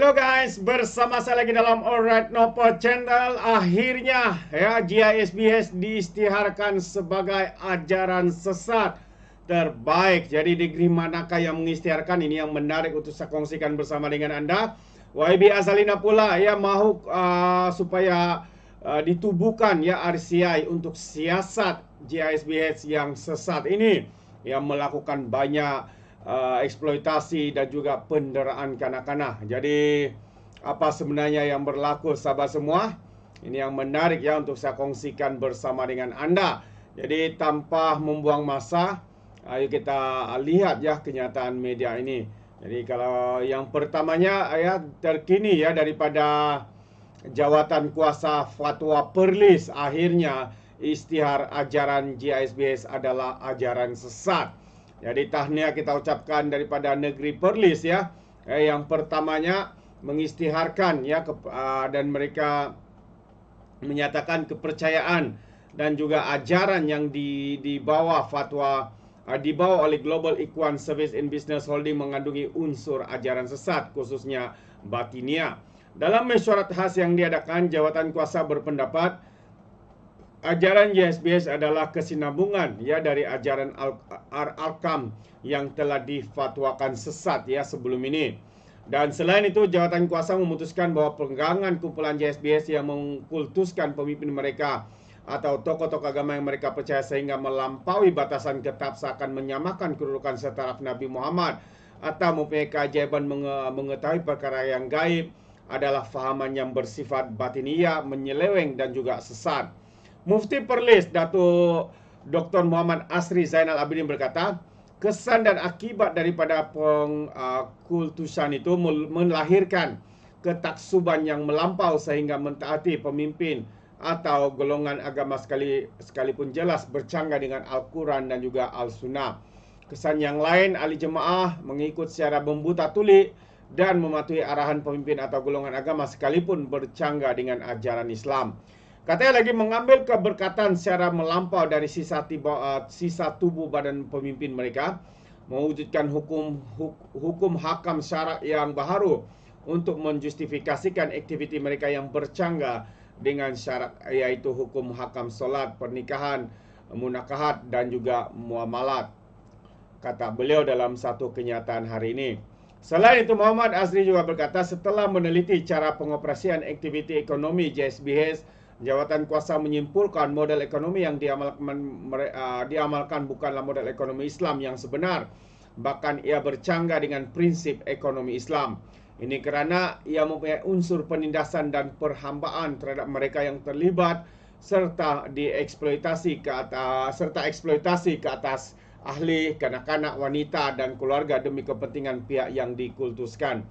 Hello guys, bersama saya lagi dalam Alright Nopo Channel. Akhirnya ya GISBS diisytiharkan sebagai ajaran sesat terbaik. Jadi negeri manakah yang mengisytiharkan? Ini yang menarik untuk saya kongsikan bersama dengan anda. YB Azalina pula ya mahu supaya ditubuhkan ya RCI untuk siasat GISBS yang sesat ini, yang melakukan banyak eksploitasi dan juga penderaan kanak-kanak. Jadi apa sebenarnya yang berlaku sahabat semua? Ini yang menarik ya untuk saya kongsikan bersama dengan anda. Jadi tanpa membuang masa, ayo kita lihat ya kenyataan media ini. Jadi kalau yang pertamanya ya terkini ya daripada Jawatan Kuasa Fatwa Perlis, akhirnya isytihar ajaran GISBS adalah ajaran sesat. Jadi tahniah kita ucapkan daripada negeri Perlis ya. Yang pertamanya mengisytiharkan ya dan mereka menyatakan kepercayaan dan juga ajaran yang dibawa fatwa dibawa oleh Global Ikhwan Service in Business Holding mengandungi unsur ajaran sesat, khususnya batinia. Dalam mesyuarat khas yang diadakan, jawatan kuasa berpendapat ajaran GISBS adalah kesinambungan ya dari ajaran Al-Arkam yang telah difatwakan sesat ya sebelum ini. Dan selain itu, jawatan kuasa memutuskan bahwa pegangan kumpulan GISBS yang mengkultuskan pemimpin mereka atau tokoh-tokoh agama yang mereka percaya sehingga melampaui batasan kitab seakan menyamakan kedudukan setaraf Nabi Muhammad atau mempunyai keajaiban mengetahui perkara yang gaib adalah fahaman yang bersifat batiniah, menyeleweng dan juga sesat. Mufti Perlis Datuk Dr. Muhammad Asri Zainal Abidin berkata, kesan dan akibat daripada pengkultusan itu melahirkan ketaksuban yang melampau sehingga mentaati pemimpin atau golongan agama sekalipun jelas bercanggah dengan Al-Quran dan juga Al-Sunnah. Kesan yang lain, ahli jemaah mengikut secara membuta tuli dan mematuhi arahan pemimpin atau golongan agama sekalipun bercanggah dengan ajaran Islam. Katanya lagi mengambil keberkatan secara melampau dari sisa tubuh badan pemimpin mereka, mewujudkan hukum hakam syarak yang baharu untuk menjustifikasikan aktiviti mereka yang bercanggah dengan syarat, yaitu hukum hakam solat, pernikahan, munakahat dan juga muamalat, kata beliau dalam satu kenyataan hari ini. Selain itu, Muhammad Asri juga berkata, setelah meneliti cara pengoperasian aktiviti ekonomi GISBS, jawatan kuasa menyimpulkan model ekonomi yang diamalkan bukanlah model ekonomi Islam yang sebenar, bahkan ia bercanggah dengan prinsip ekonomi Islam. Ini kerana ia mempunyai unsur penindasan dan perhambaan terhadap mereka yang terlibat serta eksploitasi ke atas ahli, kanak-kanak, wanita dan keluarga demi kepentingan pihak yang dikultuskan.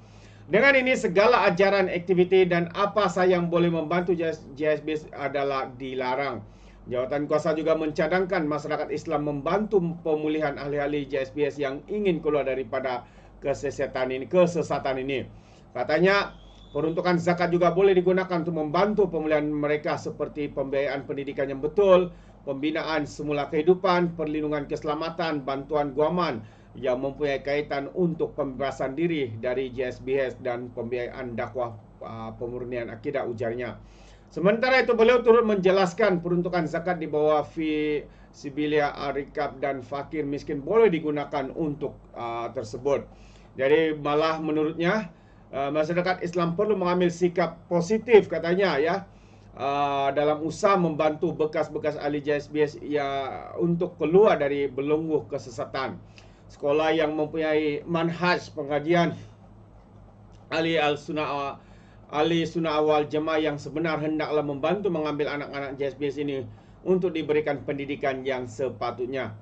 Dengan ini segala ajaran, aktiviti dan apa saja yang boleh membantu GISBS adalah dilarang. Jawatan kuasa juga mencadangkan masyarakat Islam membantu pemulihan ahli-ahli GISBS yang ingin keluar daripada kesesatan ini. Katanya peruntukan zakat juga boleh digunakan untuk membantu pemulihan mereka seperti pembiayaan pendidikan yang betul, pembinaan semula kehidupan, perlindungan keselamatan, bantuan guaman yang mempunyai kaitan untuk pembebasan diri dari GISBS dan pembiayaan dakwah pemurnian akidah, ujarnya. Sementara itu beliau turut menjelaskan peruntukan zakat di bawah fi sibilia arikab dan fakir miskin boleh digunakan untuk tersebut. Jadi malah menurutnya masyarakat Islam perlu mengambil sikap positif, katanya ya, dalam usaha membantu bekas-bekas ahli GISBS ya untuk keluar dari belenggu kesesatan. Sekolah yang mempunyai manhaj pengajian ahli sunnah awal jemaah yang sebenar hendaklah membantu mengambil anak-anak GISBS ini untuk diberikan pendidikan yang sepatutnya.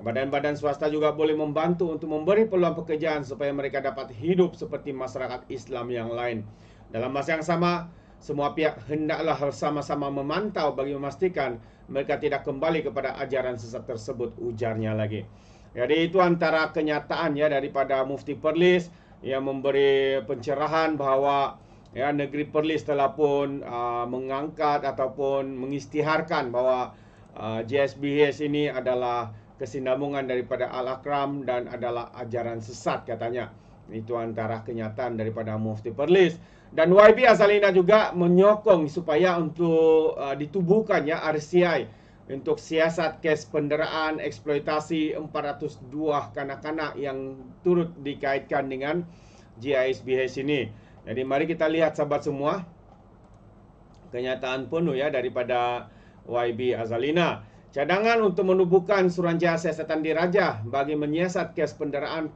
Badan-badan swasta juga boleh membantu untuk memberi peluang pekerjaan supaya mereka dapat hidup seperti masyarakat Islam yang lain. Dalam masa yang sama, semua pihak hendaklah bersama-sama memantau bagi memastikan mereka tidak kembali kepada ajaran sesat tersebut, ujarnya lagi. Jadi itu antara kenyataan ya daripada Mufti Perlis yang memberi pencerahan bahawa ya negeri Perlis telah pun mengangkat ataupun mengisytiharkan bahawa GISBS ini adalah kesinambungan daripada Al-Akram dan adalah ajaran sesat, katanya. Itu antara kenyataan daripada Mufti Perlis. Dan YB Azalina juga menyokong supaya untuk ditubuhkannya RCI untuk siasat kes penderaan eksploitasi 402 kanak-kanak yang turut dikaitkan dengan GISBH ini. Jadi mari kita lihat sahabat semua kenyataan penuh ya daripada YB Azalina. Cadangan untuk menubuhkan Suruhanjaya Siasatan Diraja bagi menyiasat kes penderaan,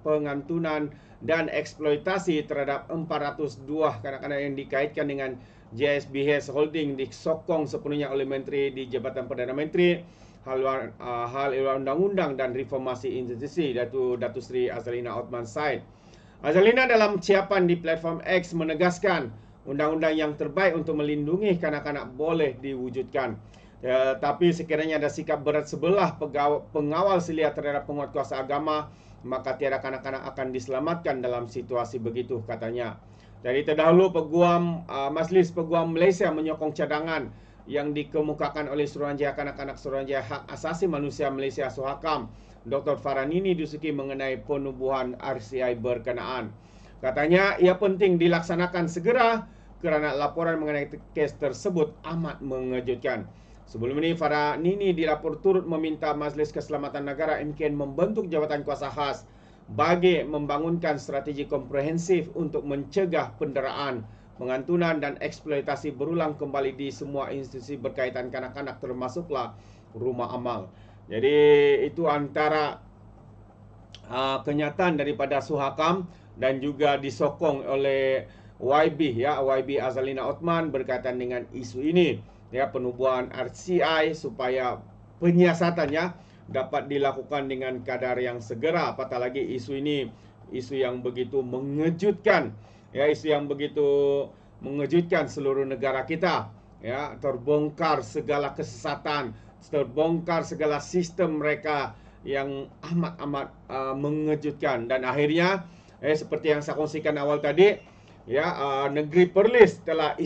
pengantunan dan eksploitasi terhadap 402 kanak-kanak yang dikaitkan dengan GISBH Holding disokong sepenuhnya oleh Menteri di Jabatan Perdana Menteri, Hal Ehwal Undang-Undang dan Reformasi Institusi, Datuk Seri Azalina Othman Said. Azalina dalam ucapan di platform X menegaskan undang-undang yang terbaik untuk melindungi kanak-kanak boleh diwujudkan. Tapi sekiranya ada sikap berat sebelah pengawal selia terhadap penguatkuasa agama, maka tiada kanak-kanak akan diselamatkan dalam situasi begitu, katanya. Jadi terdahulu Majlis Peguam Malaysia menyokong cadangan yang dikemukakan oleh Suruhanjaya Kanak-kanak Suruhanjaya Hak Asasi Manusia Malaysia Suhakam, Dr. Faranini Dusuki mengenai penubuhan RCI berkenaan. Katanya ia penting dilaksanakan segera kerana laporan mengenai kes tersebut amat mengejutkan. Sebelum ini, Faranini dilapor turut meminta Majlis Keselamatan Negara MKN membentuk jawatan kuasa khas bagi membangunkan strategi komprehensif untuk mencegah penderaan, pengantunan dan eksploitasi berulang kembali di semua institusi berkaitan kanak-kanak termasuklah rumah amal. Jadi itu antara kenyataan daripada Suhakam dan juga disokong oleh YB Azalina Othman berkaitan dengan isu ini. Ya, penubuhan RCI supaya penyiasatannya dapat dilakukan dengan kadar yang segera. Apatah lagi isu ini isu yang begitu mengejutkan, ya, isu yang begitu mengejutkan seluruh negara kita. Ya, terbongkar segala kesesatan, terbongkar segala sistem mereka yang amat mengejutkan. Dan akhirnya seperti yang saya kongsikan awal tadi, ya, Negeri Perlis telah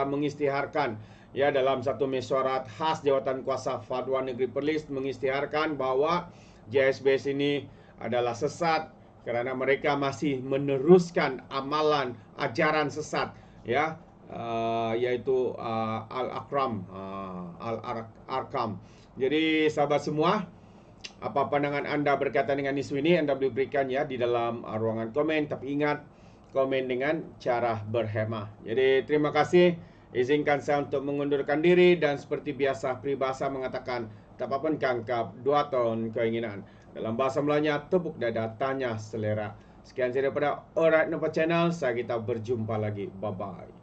mengisytiharkan ya dalam satu mesyuarat khas Jawatan Kuasa Fatwa Negeri Perlis mengisytiharkan bahawa GISBH ini adalah sesat kerana mereka masih meneruskan amalan ajaran sesat, ya, yaitu Al-Arkam. Jadi sahabat semua, apa pandangan anda berkaitan dengan isu ini, anda boleh berikan ya di dalam ruangan komen. Tapi ingat, komen dengan cara berhemah. Jadi terima kasih. Izinkan saya untuk mengundurkan diri dan seperti biasa peribahasa mengatakan tak apa-apa kangkap 2 tahun keinginan. Dalam bahasa Melayunya, tepuk dada tanya selera. Sekian saja daripada Alright Nampak Channel. Saya kita berjumpa lagi. Bye-bye.